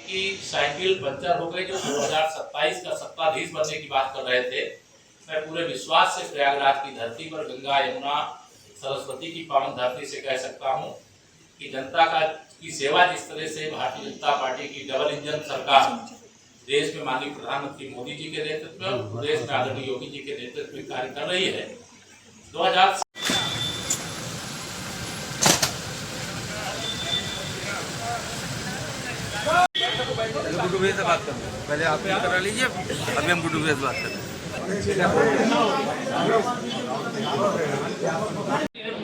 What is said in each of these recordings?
की cycle puncture हो गई जो 2027 का सत्ताधीश बनने की बात कर रहे थे। मैं पूरे विश्वास से प्रयागराज की धरती पर गंगा यमुना सरस्वती की पावन धरती से कह सकता हूँ कि जनता की सेवा जिस तरह से भारतीय जनता पार्टी की डबल इंजन सरकार देश में माननीय प्रधानमंत्री मोदी जी के नेतृत्व में, प्रदेश में आदरणीय योगी जी के नेतृत्व में कार्य कर रही है। 2000 गुड्डू भैया से बात कर लो, पहले आप ही करा लीजिए, अभी हम गुड्डू भैया से बात कर रहे हैं।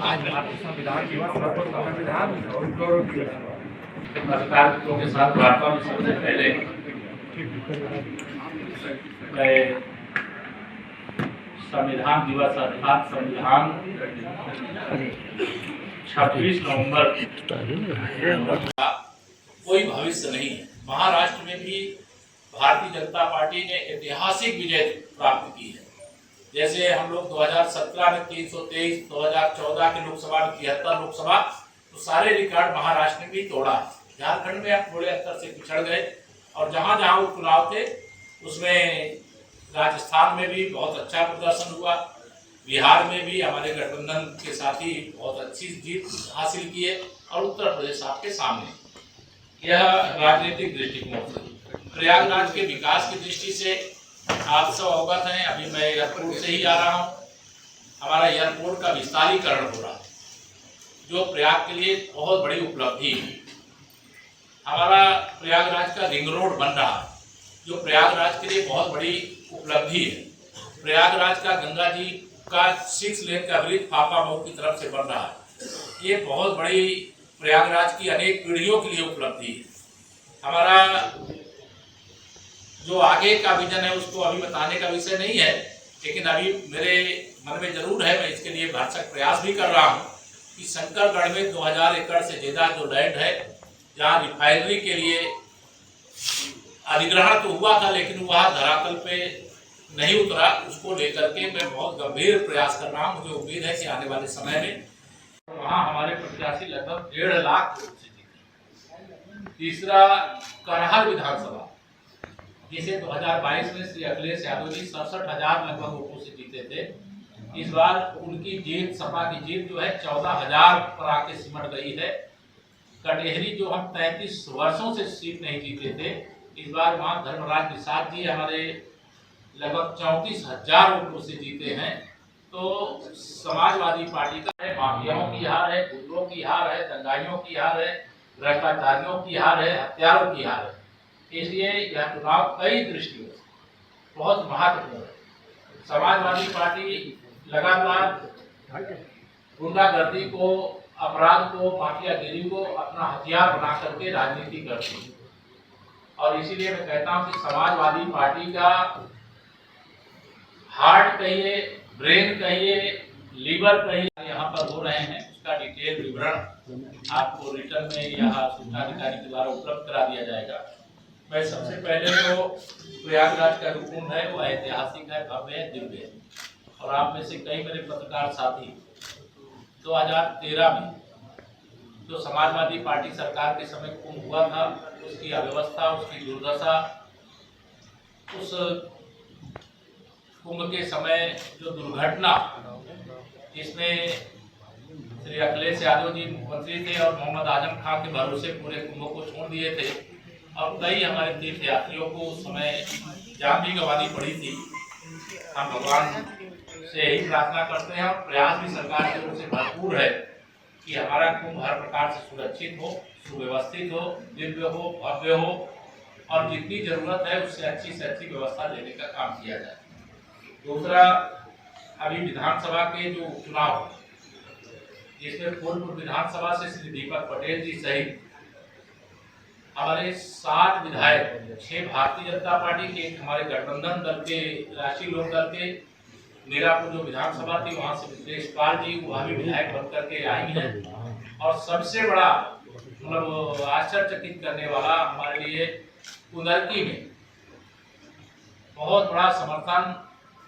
आज संविधान दिवस संविधान पत्रकारों के साथ वार्ता में सबसे पहले मैं संविधान दिवस अर्थात संविधान 26 नवंबर का कोई भविष्य नहीं है। महाराष्ट्र में भी भारतीय जनता पार्टी ने ऐतिहासिक विजय प्राप्त की है। जैसे हम लोग 2017 में 323, 2014 के लोकसभा में 73 लोकसभा, तो सारे रिकॉर्ड महाराष्ट्र ने भी तोड़ा है। झारखंड में आप थोड़े अंतर से पिछड़ गए और जहां जहां उपचुनाव थे उसमें राजस्थान में भी बहुत अच्छा प्रदर्शन हुआ, बिहार में भी हमारे गठबंधन के साथी बहुत अच्छी जीत हासिल किए और उत्तर प्रदेश आपके सामने। यह राजनीतिक दृष्टिकोण से प्रयागराज के विकास की दृष्टि से आप सब अवगत हैं। अभी मैं एयरपोर्ट से ही आ रहा हूँ। हमारा एयरपोर्ट का विस्तारीकरण हो रहा है जो प्रयाग के लिए बहुत बड़ी उपलब्धि है। हमारा प्रयागराज का रिंग रोड बन रहा है जो प्रयागराज के लिए बहुत बड़ी उपलब्धि है। प्रयागराज का गंगा जी का 6 लेन का ब्रिज फाफा मऊ की तरफ से बन रहा है। ये बहुत बड़ी प्रयागराज की अनेक पीढ़ियों के लिए उपलब्धि है। हमारा जो आगे का विजन है उसको अभी बताने का विषय नहीं है, लेकिन अभी मेरे मन में जरूर है, मैं इसके लिए भरसक प्रयास भी कर रहा हूँ कि शंकरगढ़ में 2000 एकड़ से ज्यादा जो लैंड है जहाँ रिफाइनरी के लिए अधिग्रहण तो हुआ था लेकिन वह धरातल पे नहीं उतरा, उसको लेकर के मैं बहुत गंभीर प्रयास कर रहा हूँ। मुझे उम्मीद है कि आने वाले समय में वहाँ हमारे प्रत्याशी लगभग 1.5 लाख वोट से जीते। तीसरा करहल विधानसभा जिसे 2022 में श्री अखिलेश यादव जी 67,000 लगभग वोटों से जीते थे। इस बार उनकी जीत, सपा की जीत जो है 14,000 पर आके सिमट गई है। कटेहरी जो हम 33 वर्षों से सीट नहीं जीते थे, इस बार वहाँ धर्मराज निषाद जी हमारे लगभग 34,000 वोटों से जीते हैं। तो समाजवादी पार्टी का है, माफियाओं की हार है, गुंडों की हार है, दंगाइयों की हार है, भ्रष्टाचारियों की हार है, हत्यारों की हार है। इसलिए यह चुनाव कई दृष्टियों से बहुत महत्वपूर्ण है। समाजवादी पार्टी लगातार गुंडागर्दी को, अपराध को, माफियागिरी को अपना हथियार बना करके राजनीति करती है और इसीलिए मैं कहता हूं कि समाजवादी पार्टी का हार्ट कहिए, ब्रेन कहिए, लीवर कहिए यहाँ पर हो रहे हैं, उसका डिटेल विवरण आपको रिटर्न में यहाँ सूचनाधिकारी के द्वारा उपलब्ध करा दिया जाएगा। मैं सबसे पहले तो प्रयागराज का जो कुंभ है वो ऐतिहासिक है, भव्य है, दिव्य है और आप में से कई मेरे पत्रकार साथी 2013 में जो समाजवादी पार्टी सरकार के समय कुंभ हुआ था उसकी अव्यवस्था, उसकी दुर्दशा, उस कुंभ के समय जो दुर्घटना जिसमें श्री अखिलेश यादव जी मुख्यमंत्री थे और मोहम्मद आजम खान के भरोसे पूरे कुंभ को छोड़ दिए थे और कई हमारे तीर्थ यात्रियों को उस समय जान भी गंवानी पड़ी थी। हम भगवान से यही प्रार्थना करते हैं और प्रयास भी सरकार की ओर से भरपूर है कि हमारा कुंभ हर प्रकार से सुरक्षित हो, सुव्यवस्थित हो, दिव्य हो, भव्य हो और जितनी जरूरत है उससे अच्छी व्यवस्था देने का काम किया जाए। दूसरा, अभी विधानसभा के जो उपचुनाव जिसमें फूलपुर विधानसभा से श्री दीपक पटेल जी सहित हमारे 7 विधायक, 6 भारतीय जनता पार्टी के, एक हमारे गठबंधन दल के, राष्ट्रीय लोक दल के, मीरापुर जो विधानसभा थी वहां से मिथिलेश पाल जी वहां भी विधायक बन करके आई हैं और सबसे बड़ा मतलब आश्चर्यचकित करने वाला हमारे लिए कुंदरकी में बहुत बड़ा समर्थन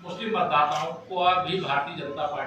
मुस्लिम मतदाताओं को भी भारतीय जनता पार्टी